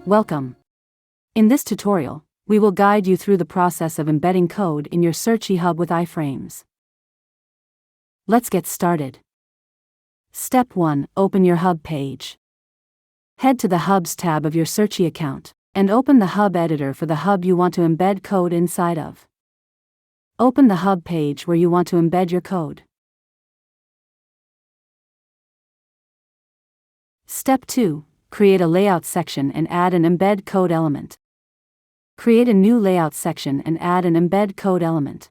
Welcome. In this tutorial, we will guide you through the process of embedding code in your Searchie hub with iFrames. Let's get started. Step 1. Open your hub page. Head to the Hubs tab of your Searchie account, and open the hub editor for the hub you want to embed code inside of. Open the hub page where you want to embed your code. Step 2. Create a layout section and add an embed code element. Create a new layout section and add an embed code element.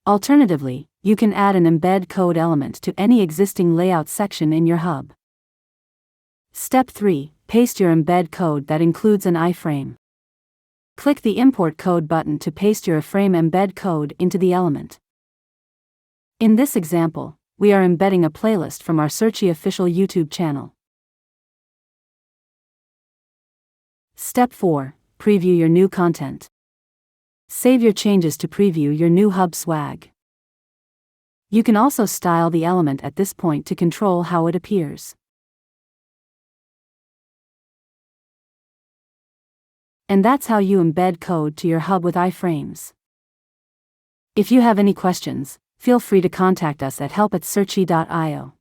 Alternatively, you can add an embed code element to any existing layout section in your hub. Step 3. Paste your embed code that includes an iframe. Click the Import Code button to paste your iframe embed code into the element. In this example, we are embedding a playlist from our Searchie official YouTube channel. Step 4. Preview your new content. Save your changes to preview your new hub swag. You can also style the element at this point to control how it appears. And that's how you embed code to your hub with iFrames. If you have any questions, feel free to contact us at help@searchie.io.